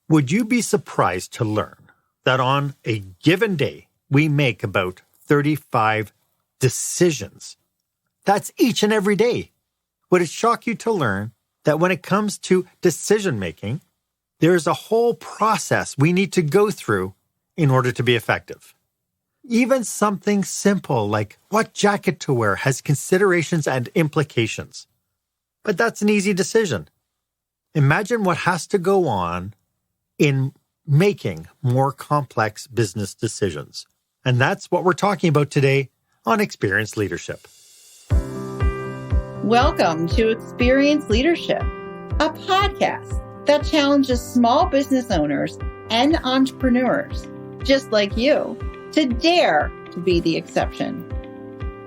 Would you be surprised to learn that on a given day, we make about 35 decisions? That's each and every day. Would it shock you to learn that when it comes to decision making, there is a whole process we need to go through in order to be effective? Even something simple like what jacket to wear has considerations and implications. But that's an easy decision. Imagine what has to go on in making more complex business decisions. And that's what we're talking about today on Experienced Leadership. Welcome to Experienced Leadership, a podcast that challenges small business owners and entrepreneurs, just like you, to dare to be the exception.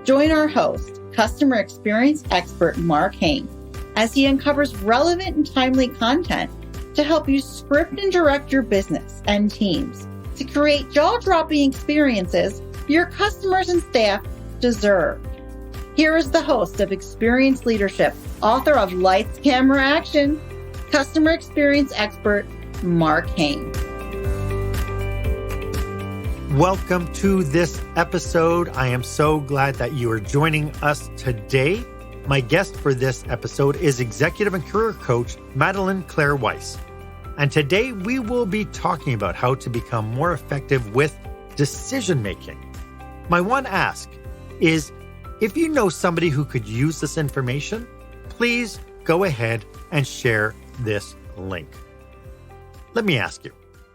Join our host, customer experience expert Mark Hain, as he uncovers relevant and timely content to help you script and direct your business and teams to create jaw-dropping experiences your customers and staff deserve. Here is the host of Experienced Leadership, author of Lights, Camera, Action, customer experience expert, Mark Hain. Welcome to this episode. I am so glad that you are joining us today. My guest for this episode is Executive and Career Coach Madelaine Claire Weiss. And today we will be talking about how to become more effective with decision making. My one ask is, if you know somebody who could use this information, please go ahead and share this link. Let me ask you,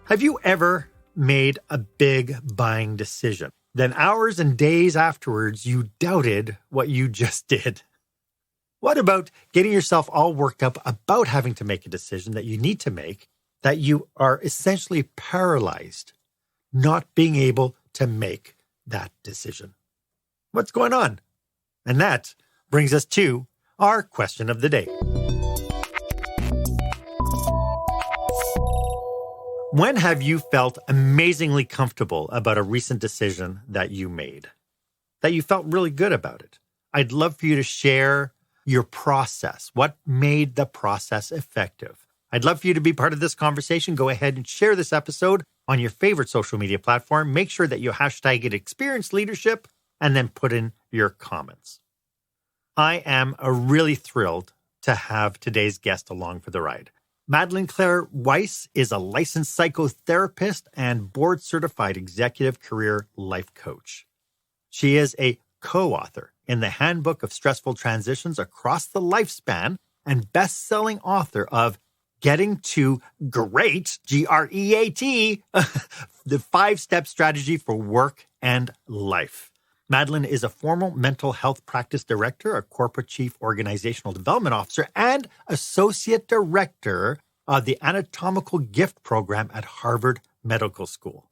have you ever made a big buying decision? Then hours and days afterwards, you doubted what you just did. What about getting yourself all worked up about having to make a decision that you need to make, that you are essentially paralyzed, not being able to make that decision? What's going on? And that brings us to our question of the day. When have you felt amazingly comfortable about a recent decision that you made? That you felt really good about it? I'd love for you to share your process. What made the process effective? I'd love for you to be part of this conversation. Go ahead and share this episode on your favorite social media platform. Make sure that you hashtag it Experienced Leadership and then put in your comments. I am really thrilled to have today's guest along for the ride. Madelaine Claire Weiss is a licensed psychotherapist and board-certified executive career life coach. She is a co-author in the Handbook of Stressful Transitions Across the Lifespan and best-selling author of Getting to Great, G-R-E-A-T, the 5-step strategy for work and life. Madelaine is a former mental health practice director, a corporate chief organizational development officer, and associate director of the Anatomical Gift Program at Harvard Medical School.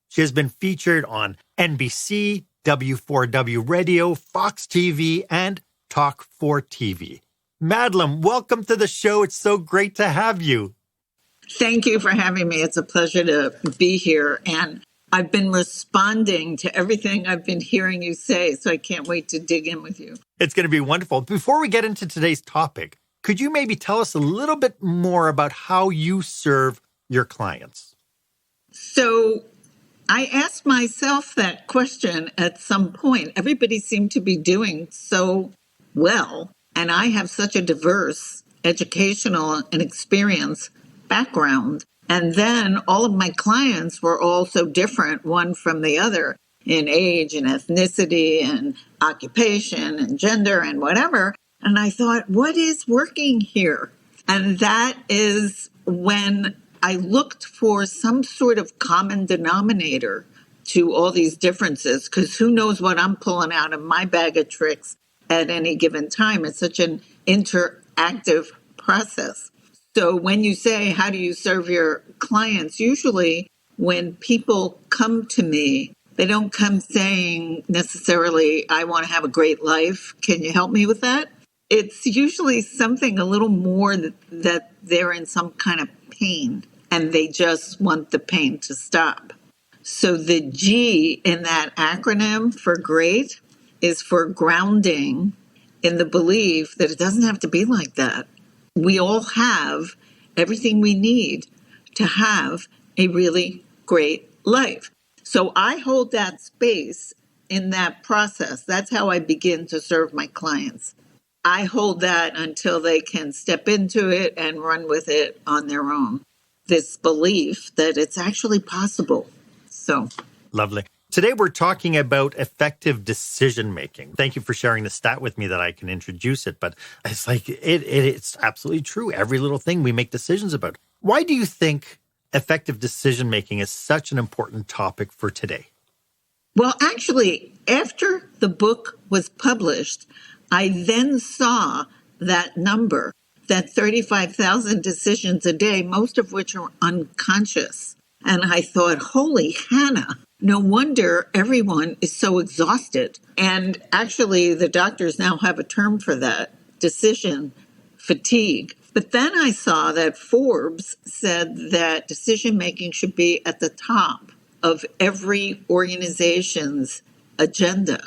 She has been featured on NBC, W4W Radio, Fox TV, and Talk 4 TV. Madelaine, welcome to the show. It's so great to have you. Thank you for having me. It's a pleasure to be here. And I've been responding to everything I've been hearing you say, so I can't wait to dig in with you. It's going to be wonderful. Before we get into today's topic, could you maybe tell us a little bit more about how you serve your clients? So I asked myself that question at some point. Everybody seemed to be doing so well, and I have such a diverse educational and experience background. And then all of my clients were all so different, one from the other, in age and ethnicity and occupation and gender and whatever. And I thought, what is working here? And that is when I looked for some sort of common denominator to all these differences, because who knows what I'm pulling out of my bag of tricks at any given time. It's such an interactive process. So when you say, how do you serve your clients? Usually when people come to me, they don't come saying necessarily, I want to have a great life. Can you help me with that? It's usually something a little more that they're in some kind of pain and they just want the pain to stop. So the G in that acronym for great is for grounding in the belief that it doesn't have to be like that. We all have everything we need to have a really great life. So I hold that space in that process. That's how I begin to serve my clients. I hold that until they can step into it and run with it on their own. This belief that it's actually possible. So lovely. Today, we're talking about effective decision-making. Thank you for sharing the stat with me that I can introduce it. But it's like, it's absolutely true. Every little thing we make decisions about. Why do you think effective decision-making is such an important topic for today? Well, actually, after the book was published, I then saw that number, that 35,000 decisions a day, most of which are unconscious. And I thought, holy Hannah, no wonder everyone is so exhausted. And actually, the doctors now have a term for that, decision fatigue. But then I saw that Forbes said that decision-making should be at the top of every organization's agenda.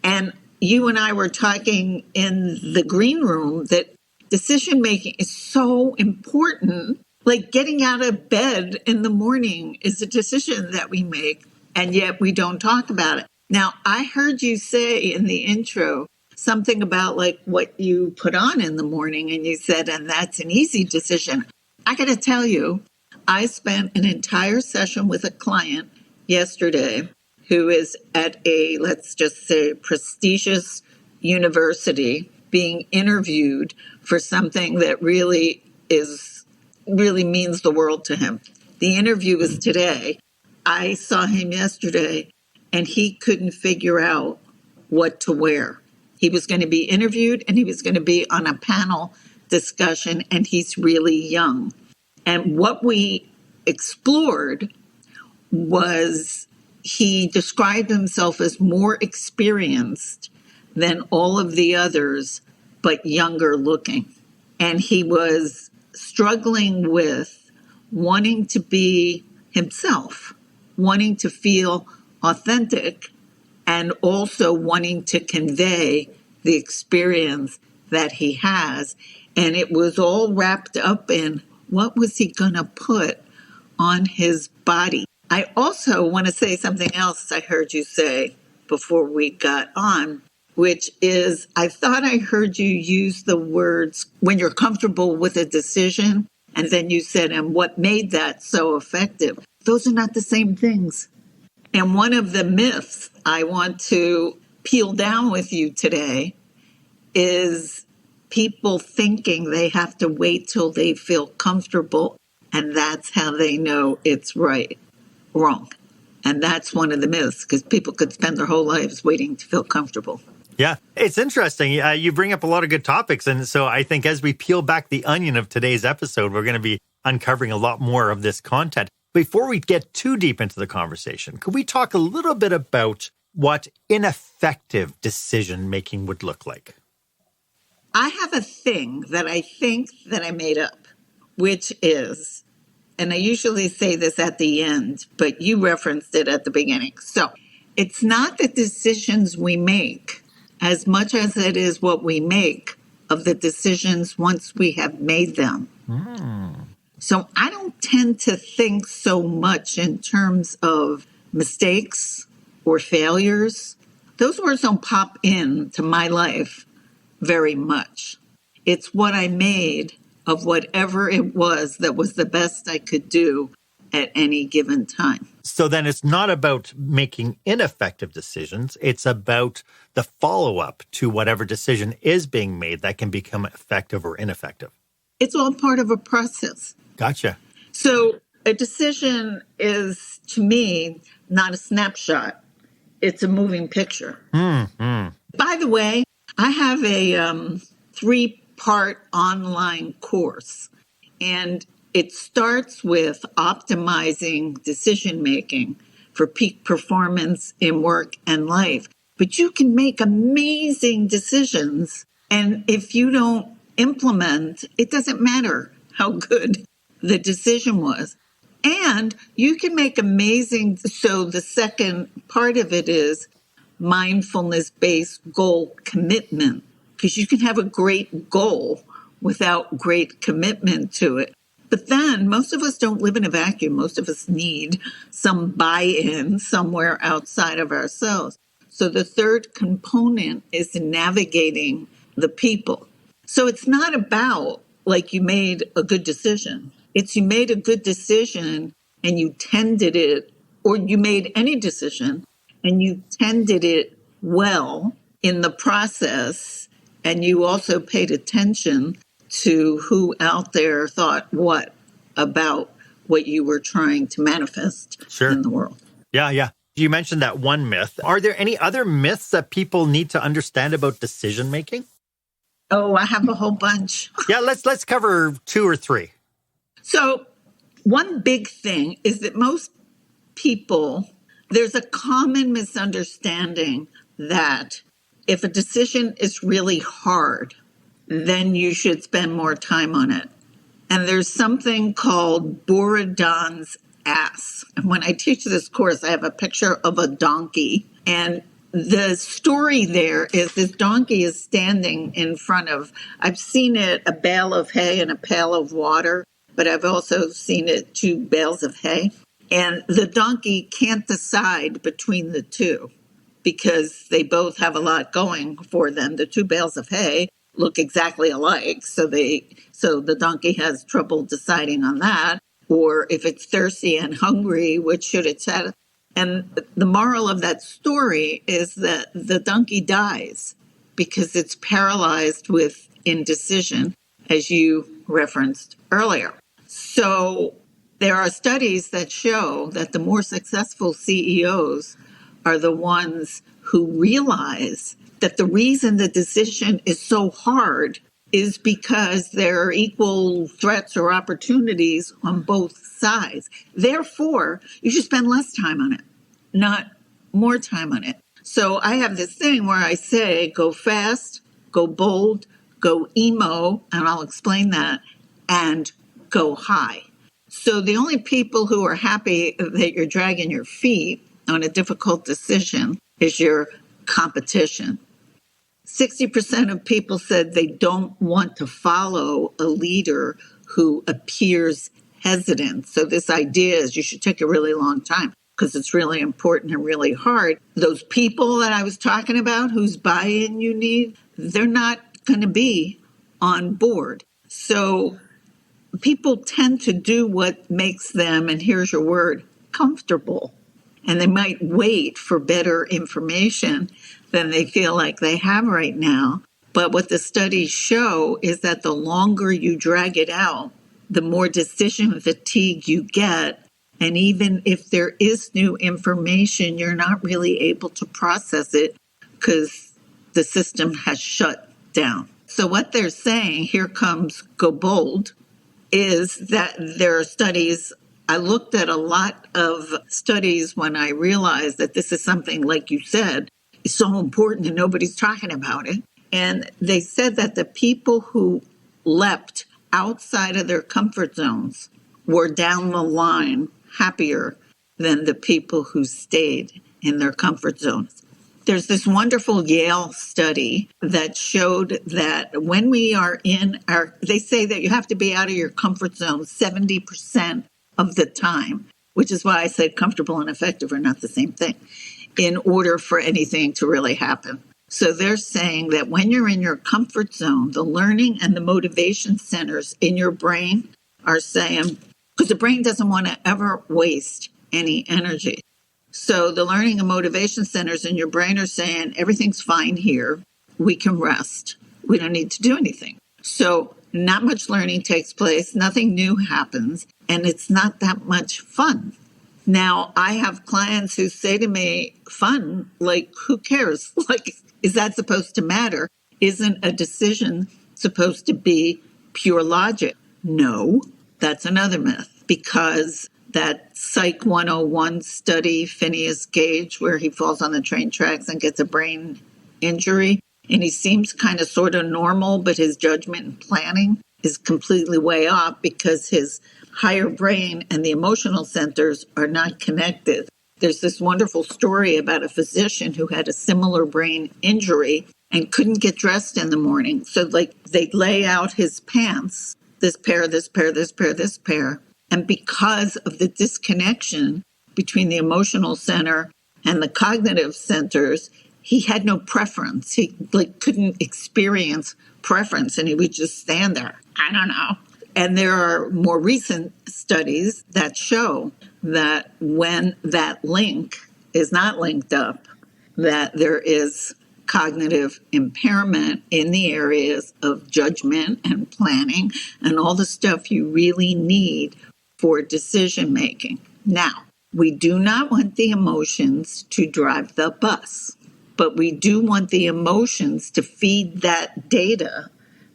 And you and I were talking in the green room that decision-making is so important. Like getting out of bed in the morning is a decision that we make, and yet we don't talk about it. Now, I heard you say in the intro something about like what you put on in the morning, and you said, and that's an easy decision. I got to tell you, I spent an entire session with a client yesterday who is at a, let's just say, prestigious university being interviewed for something that really means the world to him. The interview was today. I saw him yesterday, and he couldn't figure out what to wear. He was going to be interviewed, and he was going to be on a panel discussion, and he's really young. And what we explored was he described himself as more experienced than all of the others, but younger looking. And he was struggling with wanting to be himself, wanting to feel authentic, and also wanting to convey the experience that he has. And it was all wrapped up in what was he going to put on his body. I also want to say something else I heard you say before we got on, which is I thought I heard you use the words when you're comfortable with a decision, and then you said, and what made that so effective? Those are not the same things. And one of the myths I want to peel down with you today is people thinking they have to wait till they feel comfortable, and that's how they know it's right. Wrong. And that's one of the myths, because people could spend their whole lives waiting to feel comfortable. Yeah, it's interesting. You bring up a lot of good topics. And so I think as we peel back the onion of today's episode, we're going to be uncovering a lot more of this content. Before we get too deep into the conversation, could we talk a little bit about what ineffective decision-making would look like? I have a thing that I think that I made up, which is, and I usually say this at the end, but you referenced it at the beginning. So it's not the decisions we make as much as it is what we make of the decisions once we have made them. So I don't tend to think so much in terms of mistakes or failures. Those words don't pop into my life very much. It's what I made of whatever it was that was the best I could do at any given time. So then it's not about making ineffective decisions. It's about the follow-up to whatever decision is being made that can become effective or ineffective. It's all part of a process. Gotcha. So a decision is, to me, not a snapshot. It's a moving picture. By the way, I have a 3-part online course, and it starts with optimizing decision-making for peak performance in work and life. But you can make amazing decisions, and if you don't implement, it doesn't matter how good the decision was. And you can make amazing, so the second part of it is mindfulness-based goal commitment, because you can have a great goal without great commitment to it. But then most of us don't live in a vacuum. Most of us need some buy-in somewhere outside of ourselves. So the third component is navigating the people. So it's not about like you made a good decision. It's you made a good decision and you tended it, or you made any decision and you tended it well in the process. And you also paid attention to who out there thought what about what you were trying to manifest in the world. Yeah. You mentioned that one myth. Are there any other myths that people need to understand about decision making? Oh, I have a whole bunch. Yeah, let's cover 2 or 3. So one big thing is that most people, there's a common misunderstanding that if a decision is really hard, then you should spend more time on it. And there's something called Borodin's ass. And when I teach this course, I have a picture of a donkey. And the story there is this donkey is standing in front of, I've seen it, a bale of hay and a pail of water, but I've also seen it 2 bales of hay. And the donkey can't decide between the two because they both have a lot going for them. The 2 bales of hay look exactly alike. So the donkey has trouble deciding on that. Or if it's thirsty and hungry, which should it satisfy? And the moral of that story is that the donkey dies because it's paralyzed with indecision, as you referenced earlier. So there are studies that show that the more successful CEOs are the ones who realize that the reason the decision is so hard is because there are equal threats or opportunities on both sides. Therefore, you should spend less time on it, not more time on it. So I have this thing where I say, go fast, go bold, go emo, and I'll explain that, and go high. So the only people who are happy that you're dragging your feet on a difficult decision is your competition. 60% of people said they don't want to follow a leader who appears hesitant. So this idea is you should take a really long time because it's really important and really hard. Those people that I was talking about whose buy-in you need, they're not going to be on board. So people tend to do what makes them, and here's your word, comfortable. And they might wait for better information than they feel like they have right now. But what the studies show is that the longer you drag it out, the more decision fatigue you get. And even if there is new information, you're not really able to process it because the system has shut down. So what they're saying, here comes go bold, is that there are studies. I looked at a lot of studies when I realized that this is something, like you said, is so important and nobody's talking about it. And they said that the people who leapt outside of their comfort zones were down the line happier than the people who stayed in their comfort zones. There's this wonderful Yale study that showed that when we are they say that you have to be out of your comfort zone 70% of the time, which is why I said comfortable and effective are not the same thing, in order for anything to really happen. So they're saying that when you're in your comfort zone, the learning and the motivation centers in your brain are saying, because the brain doesn't want to ever waste any energy. So the learning and motivation centers in your brain are saying, everything's fine here. We can rest. We don't need to do anything. So not much learning takes place. Nothing new happens. And it's not that much fun. Now, I have clients who say to me, fun, like, who cares? Like, is that supposed to matter? Isn't a decision supposed to be pure logic? No, that's another myth, because that Psych 101 study, Phineas Gage, where he falls on the train tracks and gets a brain injury, and he seems kind of sort of normal, but his judgment and planning is completely way off because his higher brain and the emotional centers are not connected. There's this wonderful story about a physician who had a similar brain injury and couldn't get dressed in the morning. So they'd lay out his pants this pair, this pair, this pair, this pair. And because of the disconnection between the emotional center and the cognitive centers, he had no preference. He couldn't experience preference, and he would just stand there. I don't know. And there are more recent studies that show that when that link is not linked up, that there is cognitive impairment in the areas of judgment and planning and all the stuff you really need for decision making. Now, we do not want the emotions to drive the bus, but we do want the emotions to feed that data.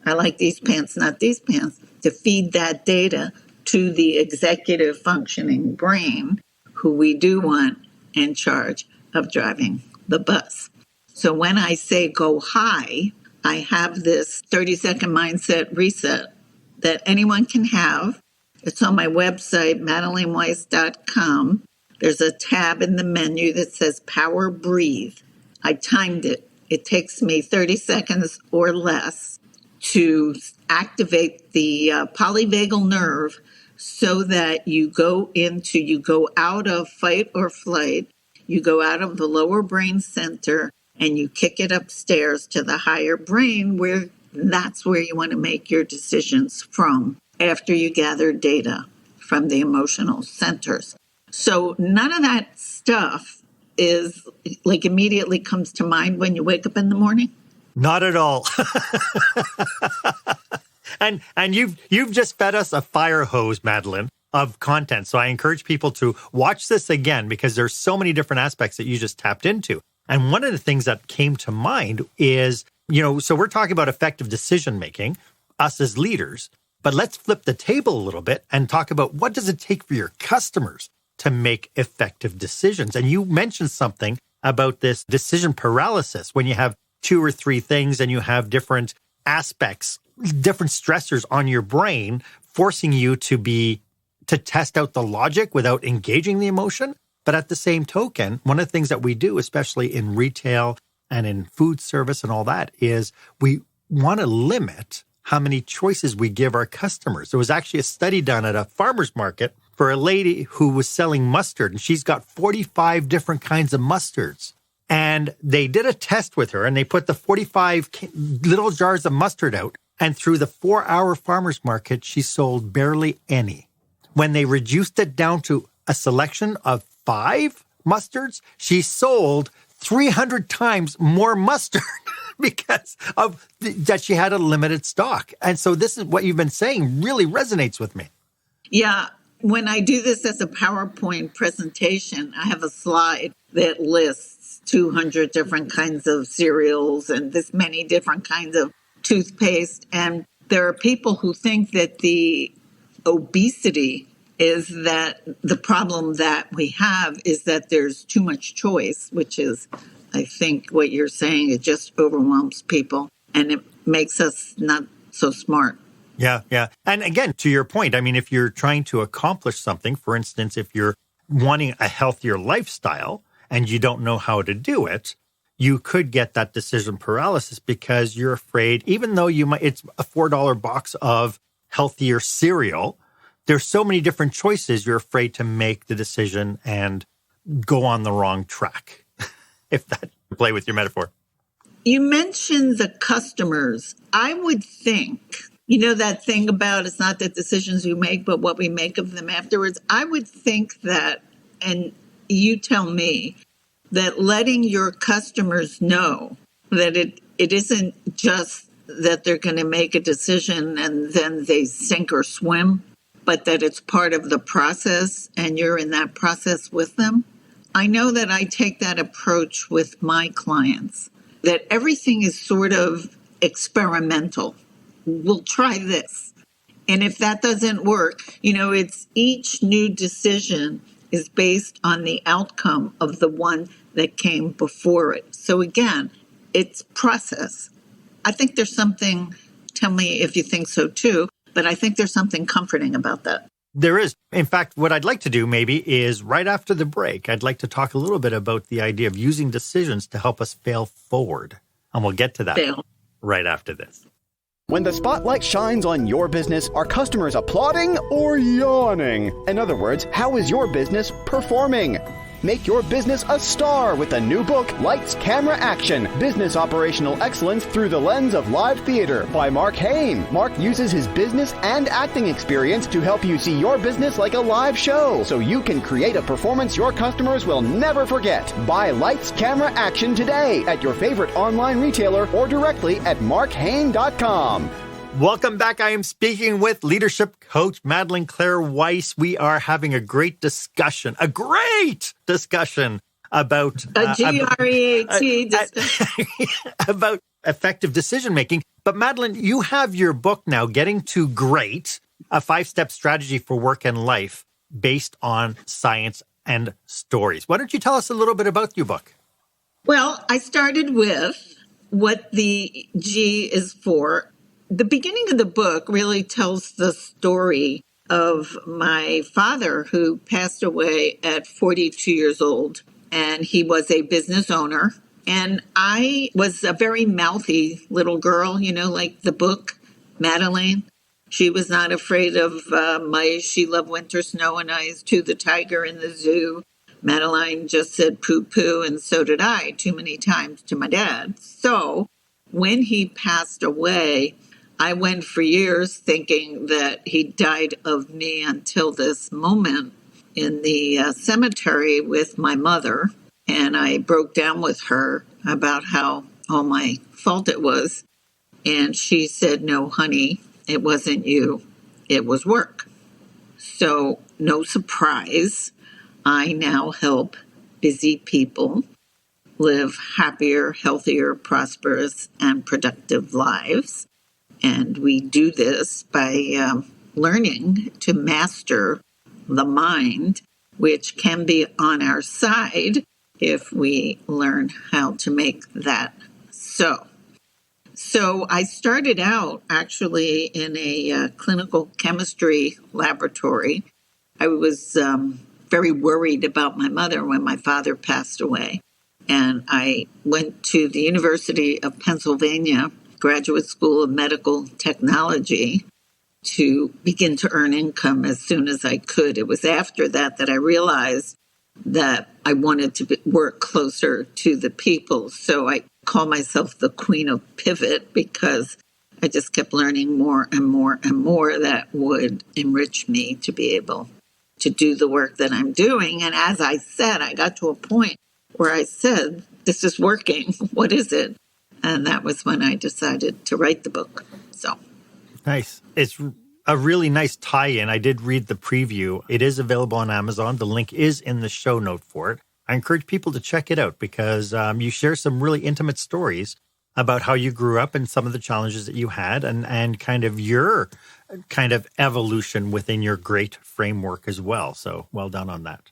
I like these pants, not these pants, to feed that data to the executive functioning brain, who we do want in charge of driving the bus. So when I say go high, I have this 30-second mindset reset that anyone can have. It's on my website, MadelaineWeiss.com. There's a tab in the menu that says Power Breathe. I timed it. It takes me 30 seconds or less to activate the polyvagal nerve so that you go out of fight or flight, you go out of the lower brain center, and you kick it upstairs to the higher brain, where that's where you want to make your decisions from after you gather data from the emotional centers. So none of that stuff is immediately comes to mind when you wake up in the morning. Not at all. And you've just fed us a fire hose, Madelaine, of content. So I encourage people to watch this again, because there's so many different aspects that you just tapped into. And one of the things that came to mind is, so we're talking about effective decision making, us as leaders, but let's flip the table a little bit and talk about what does it take for your customers to make effective decisions. And you mentioned something about this decision paralysis when you have 2 or 3 things and you have different aspects, different stressors on your brain, forcing you to test out the logic without engaging the emotion. But at the same token, one of the things that we do, especially in retail and in food service and all that, is we want to limit how many choices we give our customers. There was actually a study done at a farmer's market for a lady who was selling mustard, and she's got 45 different kinds of mustards. And they did a test with her, and they put the 45 little jars of mustard out, and through the 4-hour farmer's market, she sold barely any. When they reduced it down to a selection of 5 mustards, she sold 300 times more mustard because of that she had a limited stock. And so this is what you've been saying really resonates with me. Yeah. When I do this as a PowerPoint presentation, I have a slide that lists 200 different kinds of cereals and this many different kinds of toothpaste. And there are people who think that the obesity is that the problem that we have is that there's too much choice, which is, I think what you're saying, it just overwhelms people and it makes us not so smart. Yeah. And again, to your point, I mean, if you're trying to accomplish something, for instance, if you're wanting a healthier lifestyle and you don't know how to do it, you could get that decision paralysis because you're afraid, even though it's a $4 box of healthier cereal, there's so many different choices, you're afraid to make the decision and go on the wrong track, if that play with your metaphor. You mentioned the customers. I would think, that thing about it's not the decisions we make, but what we make of them afterwards. I would think that, and you tell me, that letting your customers know that it isn't just that they're going to make a decision and then they sink or swim, but that it's part of the process and you're in that process with them. I know that I take that approach with my clients, that everything is sort of experimental. We'll try this. And if that doesn't work, it's each new decision is based on the outcome of the one that came before it. So again, it's process. I think there's something, tell me if you think so too, but I think there's something comforting about that. There is. In fact, what I'd like to do maybe is right after the break, I'd like to talk a little bit about the idea of using decisions to help us fail forward. And we'll get to that right after this. When the spotlight shines on your business, are customers applauding or yawning? In other words, how is your business performing? Make your business a star with the new book, Lights, Camera, Action, Business Operational Excellence Through the Lens of Live Theater by Mark Hain. Mark uses his business and acting experience to help you see your business like a live show so you can create a performance your customers will never forget. Buy Lights, Camera, Action today at your favorite online retailer or directly at markhain.com. Welcome back. I am speaking with leadership coach Madelaine Claire Weiss. We are having a great discussion about GREAT discussion about effective decision making. But Madelaine, you have your book now, Getting to Great, a 5-step strategy for work and life based on science and stories. Why don't you tell us a little bit about your book? Well, I started with what the G is for. The beginning of the book really tells the story of my father, who passed away at 42 years old, and he was a business owner. And I was a very mouthy little girl, like the book, Madelaine. She was not afraid of mice. She loved winter snow and ice, to the tiger in the zoo. Madelaine just said poo-poo, and so did I too many times to my dad. So when he passed away, I went for years thinking that he died of me until this moment in the cemetery with my mother. And I broke down with her about how all my fault it was. And she said, "No, honey, it wasn't you. It was work." So no surprise, I now help busy people live happier, healthier, prosperous, and productive lives. And we do this by learning to master the mind, which can be on our side if we learn how to make that so. So I started out actually in a clinical chemistry laboratory. I was very worried about my mother when my father passed away. And I went to the University of Pennsylvania Graduate School of Medical Technology to begin to earn income as soon as I could. It was after that I realized that I wanted to work closer to the people. So I call myself the Queen of Pivot because I just kept learning more and more and more that would enrich me to be able to do the work that I'm doing. And as I said, I got to a point where I said, this is working. What is it? And that was when I decided to write the book. So nice. It's a really nice tie-in. I did read the preview. It is available on Amazon. The link is in the show note for it. I encourage people to check it out because you share some really intimate stories about how you grew up and some of the challenges that you had and kind of your kind of evolution within your great framework as well. So well done on that.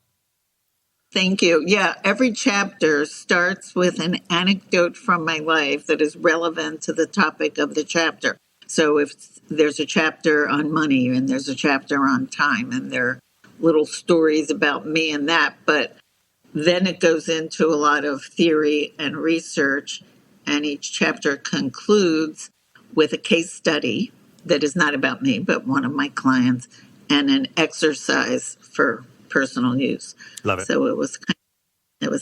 Thank you. Yeah, every chapter starts with an anecdote from my life that is relevant to the topic of the chapter. So if there's a chapter on money and there's a chapter on time and there are little stories about me and that, but then it goes into a lot of theory and research, and each chapter concludes with a case study that is not about me, but one of my clients, and an exercise for personal use. Love it. So it was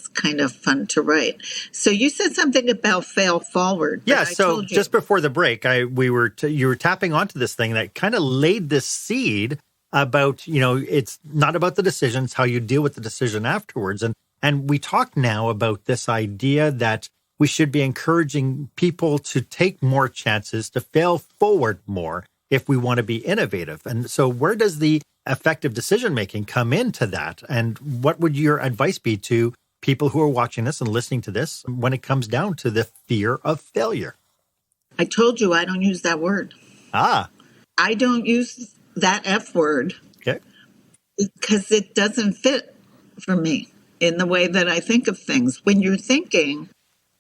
kind of fun to write. So you said something about fail forward. Yeah. So just before the break, you were tapping onto this thing that kind of laid this seed about, it's not about the decision, it's how you deal with the decision afterwards. And we talk now about this idea that we should be encouraging people to take more chances, to fail forward more if we want to be innovative. And so where does the effective decision-making come into that? And what would your advice be to people who are watching this and listening to this when it comes down to the fear of failure? I told you I don't use that word. I don't use that F word. Okay. Because it doesn't fit for me in the way that I think of things. When you're thinking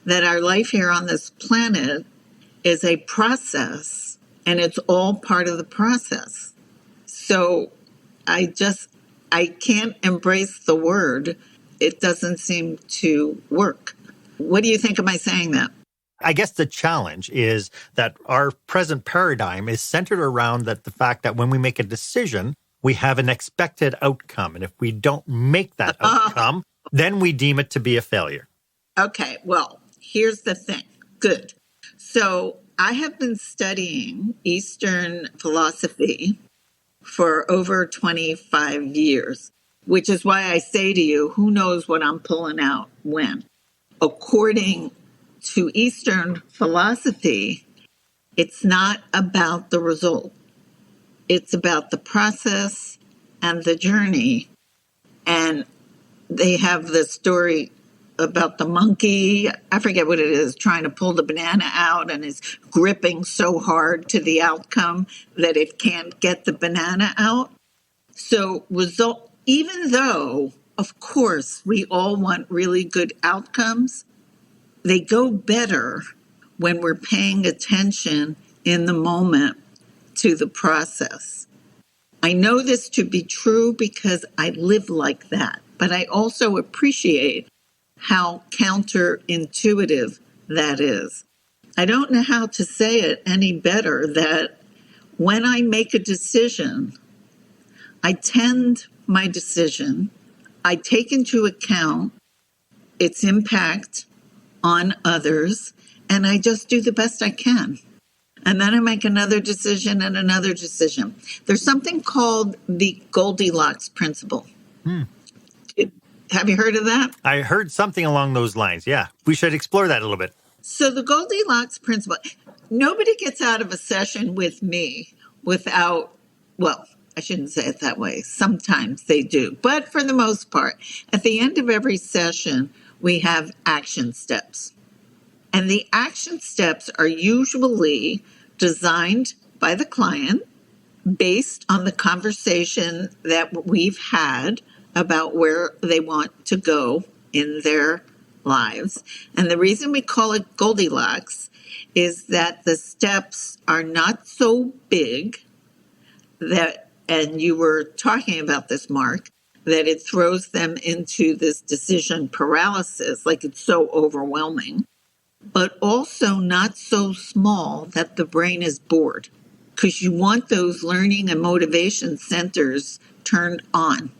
that our life here on this planet is a process and it's all part of the process. So I can't embrace the word. It doesn't seem to work. What do you think of my saying that? I guess the challenge is that our present paradigm is centered around the fact that when we make a decision, we have an expected outcome. And if we don't make that outcome, then we deem it to be a failure. Okay, well, here's the thing. Good. So I have been studying Eastern philosophy for over 25 years, which is why I say to you, who knows what I'm pulling out when? According to Eastern philosophy, it's not about the result. It's about the process and the journey. And they have the story about the monkey, I forget what it is, trying to pull the banana out and is gripping so hard to the outcome that it can't get the banana out. So even though, of course, we all want really good outcomes, they go better when we're paying attention in the moment to the process. I know this to be true because I live like that, but I also appreciate how counterintuitive that is. I don't know how to say it any better that when I make a decision, I tend my decision, I take into account its impact on others, and I just do the best I can. And then I make another decision and another decision. There's something called the Goldilocks principle. Have you heard of that? I heard something along those lines. Yeah, we should explore that a little bit. So the Goldilocks principle, nobody gets out of a session with me without, well, I shouldn't say it that way. Sometimes they do. But for the most part, at the end of every session, we have action steps. And the action steps are usually designed by the client based on the conversation that we've had about where they want to go in their lives. And the reason we call it Goldilocks is that the steps are not so big that, and you were talking about this, Mark, that it throws them into this decision paralysis, like it's so overwhelming, but also not so small that the brain is bored, because you want those learning and motivation centers turned on.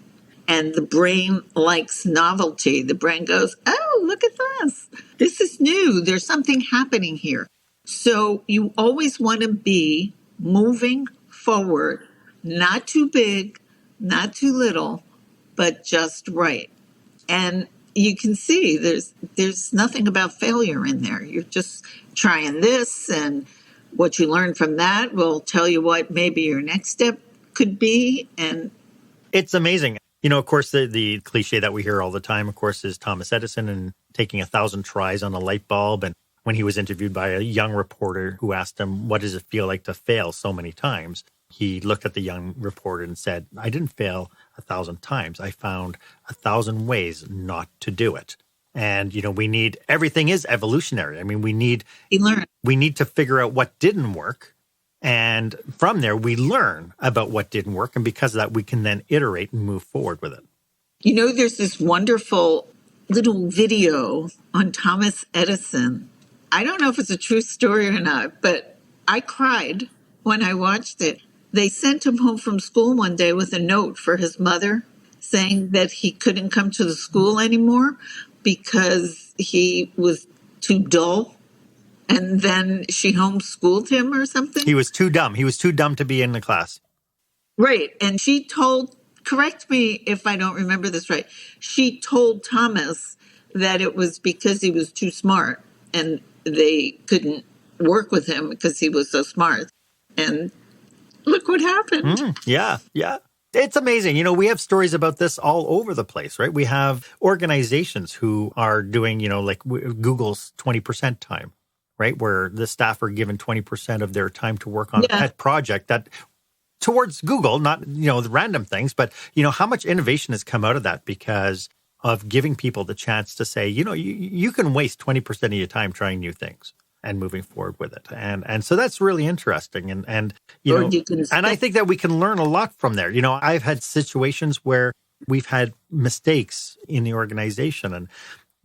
And the brain likes novelty. The brain goes, oh, look at this. This is new. There's something happening here. So you always want to be moving forward, not too big, not too little, but just right. And you can see there's nothing about failure in there. You're just trying this, and what you learn from that will tell you what maybe your next step could be. And it's amazing. You know, of course, the cliche that we hear all the time, of course, is Thomas Edison and taking 1,000 tries on a light bulb. And when he was interviewed by a young reporter who asked him, what does it feel like to fail so many times? He looked at the young reporter and said, I didn't fail 1,000 times. I found 1,000 ways not to do it. And, you know, everything is evolutionary. I mean, we need to figure out what didn't work. And from there, we learn about what didn't work. And because of that, we can then iterate and move forward with it. You know, there's this wonderful little video on Thomas Edison. I don't know if it's a true story or not, but I cried when I watched it. They sent him home from school one day with a note for his mother saying that he couldn't come to the school anymore because he was too dull. And then she homeschooled him or something. He was too dumb. He was too dumb to be in the class. Right. And she told, correct me if I don't remember this right, she told Thomas that it was because he was too smart and they couldn't work with him because he was so smart. And look what happened. Yeah. It's amazing. You know, we have stories about this all over the place, right? We have organizations who are doing, you know, like Google's 20% time. Right, where the staff are given 20% of their time to work on a pet project that towards Google, not, you know, the random things, but, you know, how much innovation has come out of that because of giving people the chance to say, you know, you can waste 20% of your time trying new things and moving forward with it. And so that's really interesting. And you know, and I think that we can learn a lot from there. You know, I've had situations where we've had mistakes in the organization, and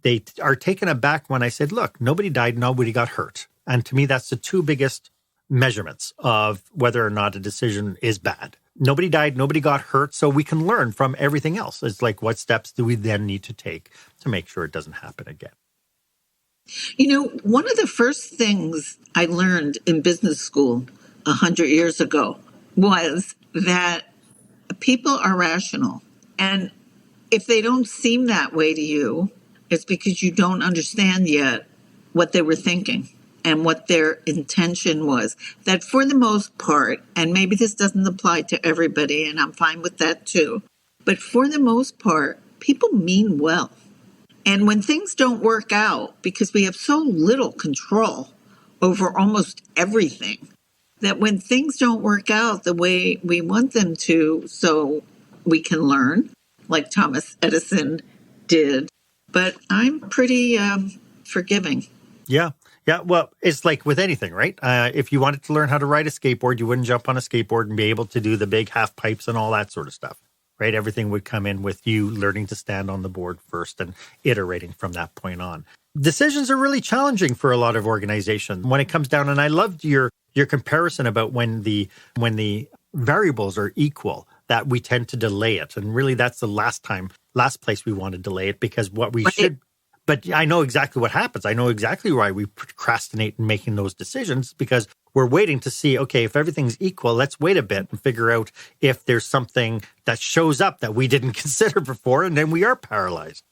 they are taken aback when I said, look, nobody died, nobody got hurt. And to me, that's the two biggest measurements of whether or not a decision is bad. Nobody died, nobody got hurt, so we can learn from everything else. It's like, what steps do we then need to take to make sure it doesn't happen again? One of the first things I learned in business school 100 years ago was that people are rational. And if they don't seem that way to you, it's because you don't understand yet what they were thinking and what their intention was. That for the most part, and maybe this doesn't apply to everybody, and I'm fine with that too, but for the most part, people mean well. And when things don't work out, because we have so little control over almost everything, that when things don't work out the way we want them to, so we can learn, like Thomas Edison did. But I'm pretty forgiving. Yeah. Yeah. Well, it's like with anything, right? If you wanted to learn how to ride a skateboard, you wouldn't jump on a skateboard and be able to do the big half pipes and all that sort of stuff, right? Everything would come in with you learning to stand on the board first and iterating from that point on. Decisions are really challenging for a lot of organizations when it comes down. And I loved your comparison about when the variables are equal, that we tend to delay it. And really, that's the last place we want to delay it, because what we should. But I know exactly what happens. I know exactly why we procrastinate in making those decisions, because we're waiting to see, okay, if everything's equal, let's wait a bit and figure out if there's something that shows up that we didn't consider before, and then we are paralyzed.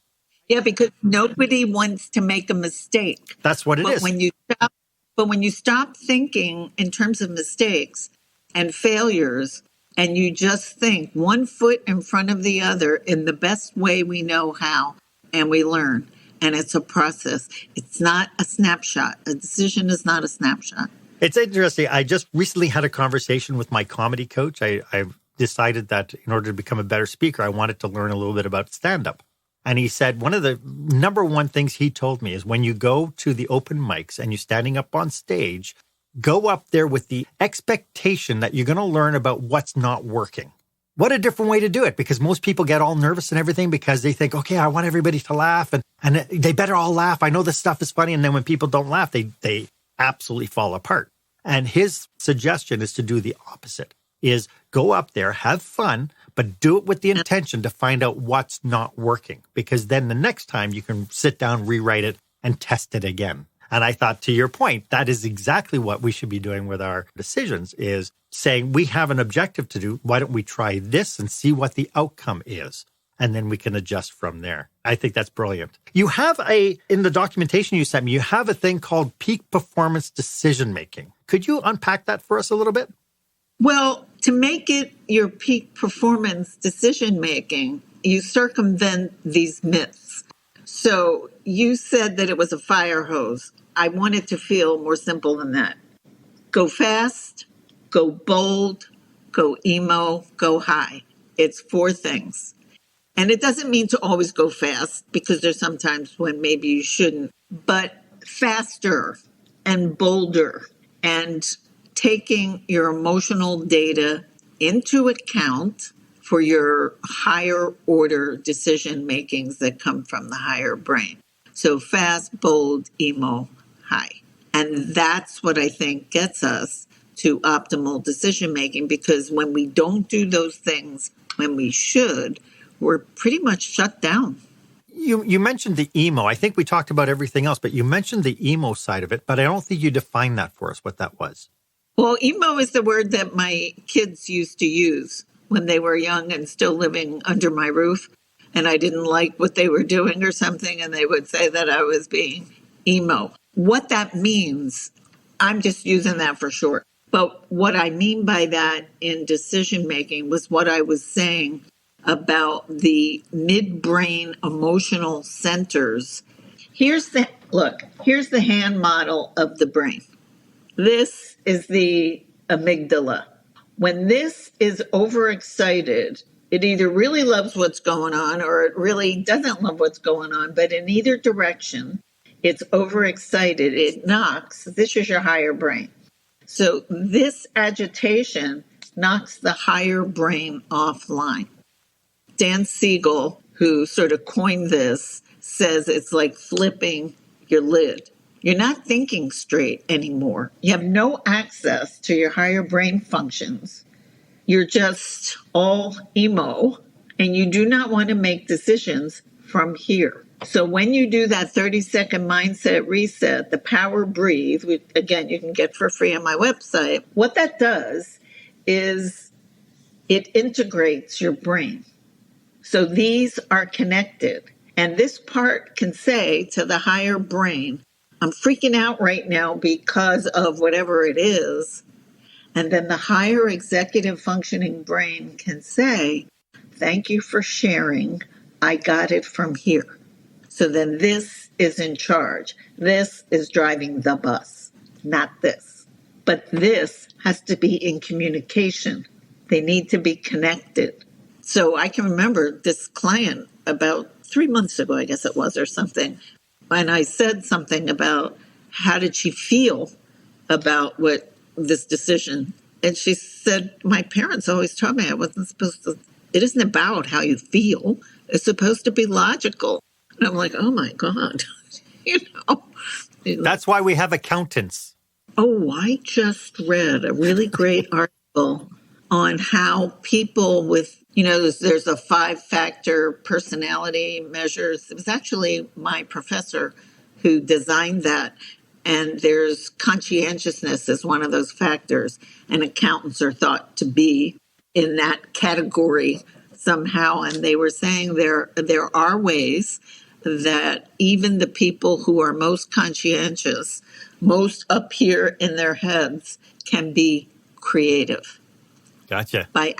Yeah, because nobody wants to make a mistake. That's what it is. But when you stop thinking in terms of mistakes and failures, and you just think one foot in front of the other in the best way we know how, and we learn. And it's a process. It's not a snapshot. A decision is not a snapshot. It's interesting. I just recently had a conversation with my comedy coach. I've decided that in order to become a better speaker, I wanted to learn a little bit about stand-up. And he said one of the number one things he told me is when you go to the open mics and you're standing up on stage, go up there with the expectation that you're going to learn about what's not working. What a different way to do it, because most people get all nervous and everything because they think, okay, I want everybody to laugh and they better all laugh. I know this stuff is funny. And then when people don't laugh, they absolutely fall apart. And his suggestion is to do the opposite, is go up there, have fun, but do it with the intention to find out what's not working, because then the next time you can sit down, rewrite it, and test it again. And I thought, to your point, that is exactly what we should be doing with our decisions, is saying we have an objective to do. Why don't we try this and see what the outcome is? And then we can adjust from there. I think that's brilliant. You have in the documentation you sent me, you have a thing called peak performance decision making. Could you unpack that for us a little bit? Well, to make it your peak performance decision making, you circumvent these myths. So you said that it was a fire hose. I want it to feel more simple than that. Go fast, go bold, go emo, go high. It's 4 things. And it doesn't mean to always go fast, because there's sometimes when maybe you shouldn't, but faster and bolder, and taking your emotional data into account for your higher order decision makings that come from the higher brain. So fast, bold, emo, high. And that's what I think gets us to optimal decision making, because when we don't do those things when we should, we're pretty much shut down. You mentioned the emo. I think we talked about everything else, but you mentioned the emo side of it, but I don't think you defined that for us, what that was. Well, emo is the word that my kids used to use when they were young and still living under my roof, and I didn't like what they were doing or something, and they would say that I was being emo. What that means, I'm just using that for short. But what I mean by that in decision making was what I was saying about the midbrain emotional centers. Here's the hand model of the brain. This is the amygdala. When this is overexcited, it either really loves what's going on or it really doesn't love what's going on. But in either direction, it's overexcited. It knocks. This is your higher brain. So this agitation knocks the higher brain offline. Dan Siegel, who sort of coined this, says it's like flipping your lid. You're not thinking straight anymore. You have no access to your higher brain functions. You're just all emo, and you do not want to make decisions from here. So when you do that 30-second mindset reset, the power breathe, which again, you can get for free on my website, what that does is it integrates your brain. So these are connected. And this part can say to the higher brain, I'm freaking out right now because of whatever it is. And then the higher executive functioning brain can say, thank you for sharing. I got it from here. So then this is in charge. This is driving the bus, not this. But this has to be in communication. They need to be connected. So I can remember this client about 3 months ago, I guess it was, or something. And I said something about how did she feel about what this decision. And she said, my parents always told me I wasn't supposed to, it isn't about how you feel. It's supposed to be logical. And I'm like, oh my God, you know. That's why we have accountants. Oh, I just read a really great article on how people with, there's a 5-factor personality measures. It was actually my professor who designed that. And there's conscientiousness as one of those factors. And accountants are thought to be in that category somehow. And they were saying there are ways that even the people who are most conscientious, most up here in their heads, can be creative. Gotcha. By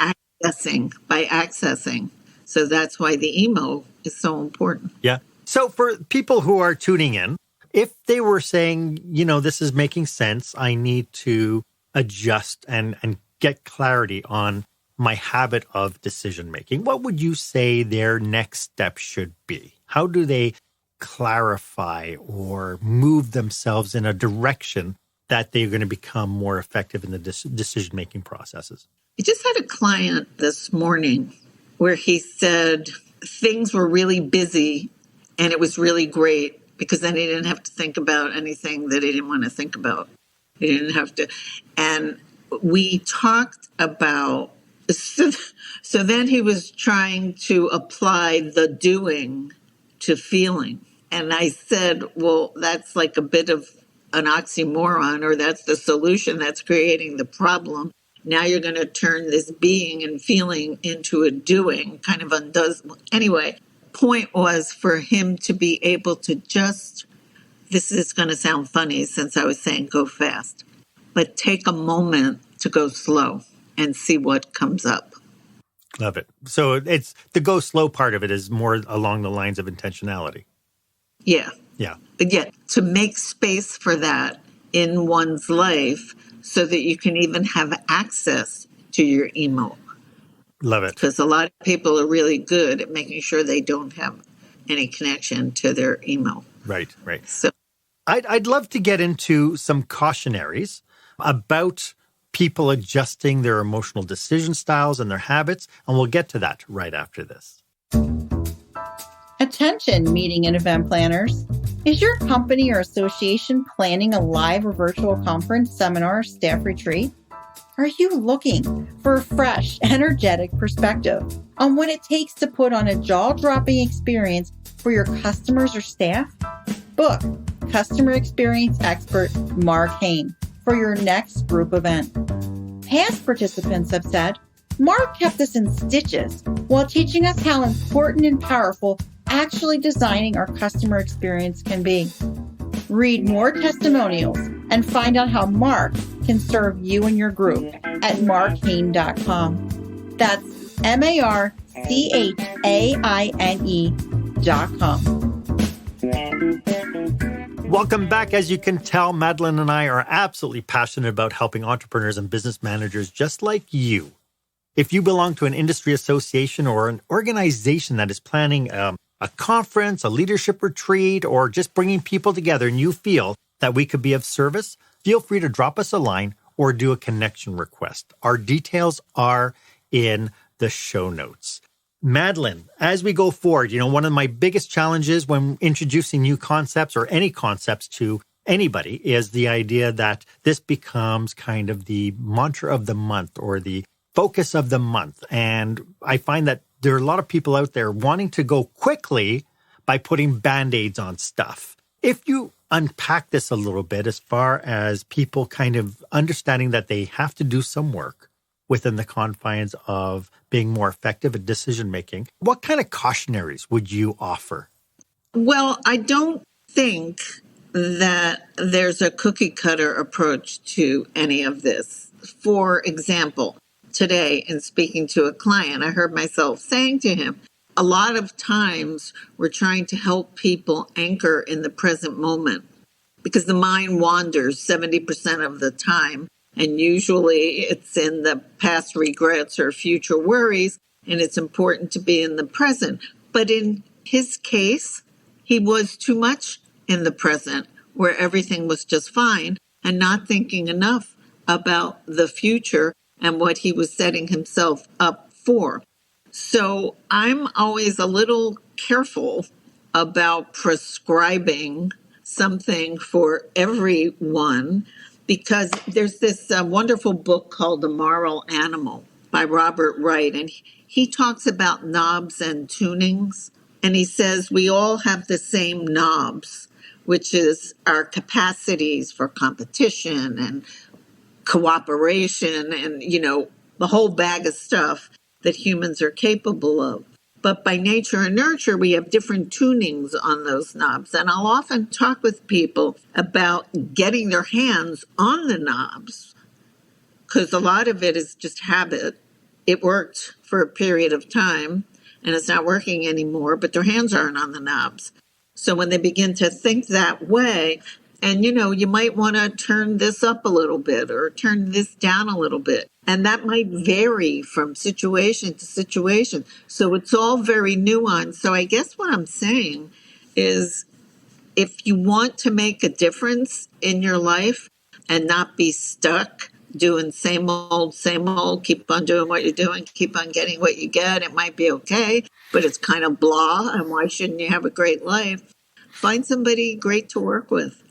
accessing. So that's why the emo is so important. Yeah. So for people who are tuning in, if they were saying, this is making sense, I need to adjust and get clarity on my habit of decision making, what would you say their next step should be? How do they clarify or move themselves in a direction that they're going to become more effective in the decision making processes? I just had a client this morning where he said things were really busy and it was really great because then he didn't have to think about anything that he didn't want to think about. He didn't have to. And we talked about, so then he was trying to apply the doing to feeling. And I said, well, that's like a bit of an oxymoron, or that's the solution that's creating the problem. Now you're going to turn this being and feeling into a doing, kind of undoes. Anyway, point was for him to be able to just, this is going to sound funny since I was saying go fast, but take a moment to go slow and see what comes up. Love it. So it's the go slow part of it is more along the lines of intentionality. Yeah. Yeah. Yeah. To make space for that in one's life so that you can even have access to your emo. Love it. Because a lot of people are really good at making sure they don't have any connection to their emo. Right, right. So I'd love to get into some cautionaries about people adjusting their emotional decision styles and their habits, and we'll get to that right after this. Attention, meeting and event planners. Is your company or association planning a live or virtual conference, seminar, or staff retreat? Are you looking for a fresh, energetic perspective on what it takes to put on a jaw-dropping experience for your customers or staff? Book customer experience expert Mark Hain for your next group event. Past participants have said, Mark kept us in stitches while teaching us how important and powerful actually designing our customer experience can be. Read more testimonials and find out how Mark can serve you and your group at markhaine.com. That's MarkHaine.com. Welcome back. As you can tell, Madelaine and I are absolutely passionate about helping entrepreneurs and business managers just like you. If you belong to an industry association or an organization that is planning a conference, a leadership retreat, or just bringing people together and you feel that we could be of service, feel free to drop us a line or do a connection request. Our details are in the show notes. Madelaine, as we go forward, one of my biggest challenges when introducing new concepts or any concepts to anybody is the idea that this becomes kind of the mantra of the month or the focus of the month. And I find that there are a lot of people out there wanting to go quickly by putting Band-Aids on stuff. If you unpack this a little bit as far as people kind of understanding that they have to do some work within the confines of being more effective at decision-making, what kind of cautionaries would you offer? Well, I don't think that there's a cookie cutter approach to any of this. For example, today in speaking to a client, I heard myself saying to him, a lot of times we're trying to help people anchor in the present moment because the mind wanders 70% of the time. And usually it's in the past regrets or future worries, and it's important to be in the present. But in his case, he was too much in the present where everything was just fine and not thinking enough about the future and what he was setting himself up for. So I'm always a little careful about prescribing something for everyone because there's this wonderful book called The Moral Animal by Robert Wright, and he talks about knobs and tunings, and he says we all have the same knobs, which is our capacities for competition and cooperation and, the whole bag of stuff that humans are capable of. But by nature and nurture, we have different tunings on those knobs. And I'll often talk with people about getting their hands on the knobs because a lot of it is just habit. It worked for a period of time and it's not working anymore, but their hands aren't on the knobs. So when they begin to think that way, and, you might want to turn this up a little bit or turn this down a little bit. And that might vary from situation to situation. So it's all very nuanced. So I guess what I'm saying is if you want to make a difference in your life and not be stuck doing same old, keep on doing what you're doing, keep on getting what you get, it might be okay, but it's kind of blah. And why shouldn't you have a great life? Find somebody great to work with.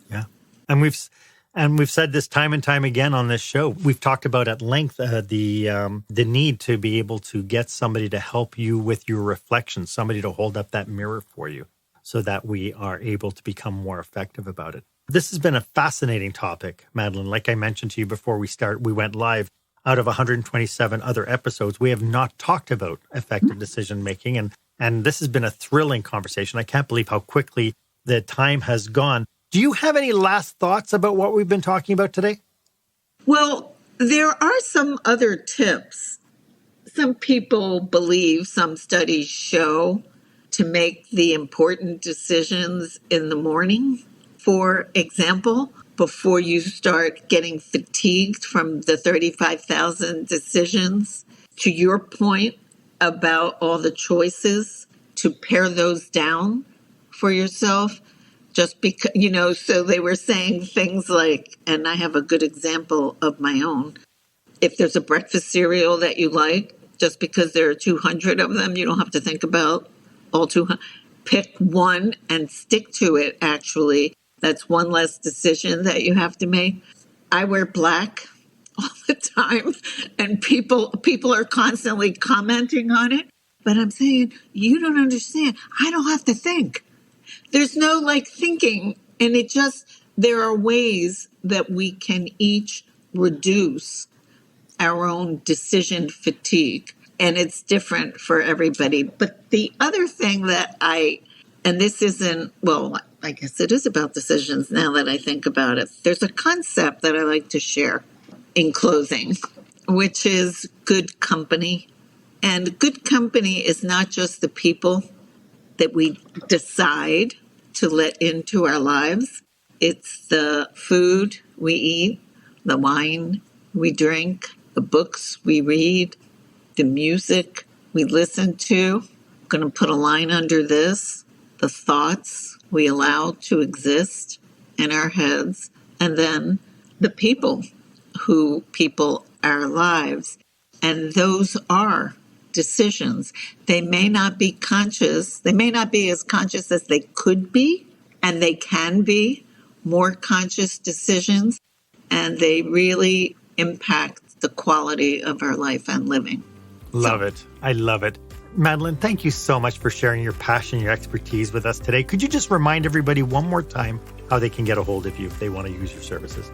Yeah. And we've said this time and time again on this show. We've talked about at length the need to be able to get somebody to help you with your reflections, somebody to hold up that mirror for you so that we are able to become more effective about it. This has been a fascinating topic, Madelaine. Like I mentioned to you before we went live, out of 127 other episodes, we have not talked about effective decision making. And this has been a thrilling conversation. I can't believe how quickly the time has gone. Do you have any last thoughts about what we've been talking about today? Well, there are some other tips. Some people believe, some studies show, to make the important decisions in the morning. For example, before you start getting fatigued from the 35,000 decisions, to your point about all the choices, to pare those down for yourself. Just because, so they were saying things like, and I have a good example of my own. If there's a breakfast cereal that you like, just because there are 200 of them, you don't have to think about all 200. Pick one and stick to it, actually. That's one less decision that you have to make. I wear black all the time, and people are constantly commenting on it. But I'm saying, you don't understand. I don't have to think. There's no thinking, and there are ways that we can each reduce our own decision fatigue, and it's different for everybody. But the other thing that and this isn't, well, I guess it is about decisions now that I think about it. There's a concept that I like to share in closing, which is good company. And good company is not just the people that we decide to let into our lives. It's the food we eat, the wine we drink, the books we read, the music we listen to. I'm going to put a line under this. The thoughts we allow to exist in our heads. And then the people our lives. And those are decisions. They may not be conscious. They may not be as conscious as they could be, and they can be more conscious decisions, and they really impact the quality of our life and living. Love it. I love it. Madelaine, thank you so much for sharing your passion, your expertise with us today. Could you just remind everybody one more time how they can get a hold of you if they want to use your services?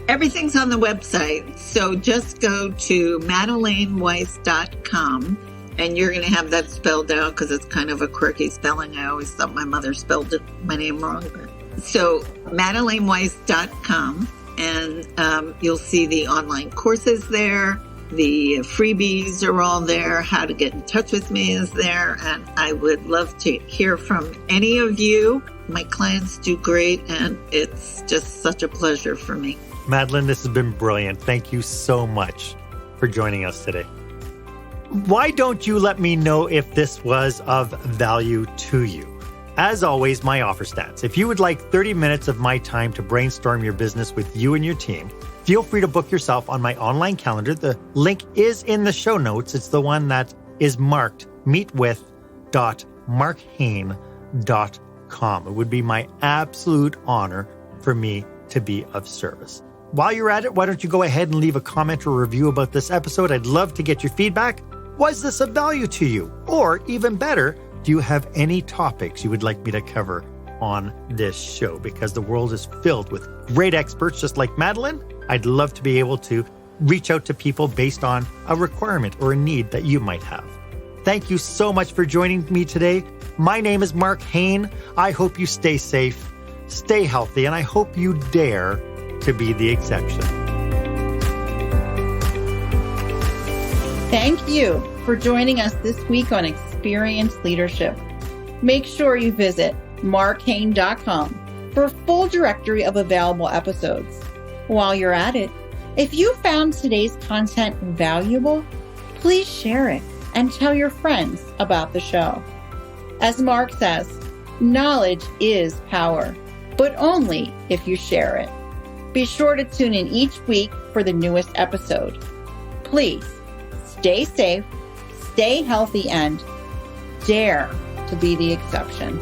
Everything's on the website. So just go to MadelaineWeiss.com, and you're going to have that spelled out because it's kind of a quirky spelling. I always thought my mother spelled my name wrong. So MadelaineWeiss.com, and you'll see the online courses there. The freebies are all there. How to get in touch with me is there. And I would love to hear from any of you. My clients do great, and it's just such a pleasure for me. Madelaine, this has been brilliant. Thank you so much for joining us today. Why don't you let me know if this was of value to you? As always, my offer stands. If you would like 30 minutes of my time to brainstorm your business with you and your team, feel free to book yourself on my online calendar. The link is in the show notes. It's the one that is marked meetwith.markhane.com. It would be my absolute honor for me to be of service. While you're at it, why don't you go ahead and leave a comment or review about this episode? I'd love to get your feedback. Was this of value to you? Or even better, do you have any topics you would like me to cover on this show? Because the world is filled with great experts just like Madelaine. I'd love to be able to reach out to people based on a requirement or a need that you might have. Thank you so much for joining me today. My name is Mark Hane. I hope you stay safe, stay healthy, and I hope you dare to be the exception. Thank you for joining us this week on Experience Leadership. Make sure you visit markhane.com for a full directory of available episodes. While you're at it, if you found today's content valuable, please share it and tell your friends about the show. As Mark says, knowledge is power, but only if you share it. Be sure to tune in each week for the newest episode. Please stay safe, stay healthy, and dare to be the exception.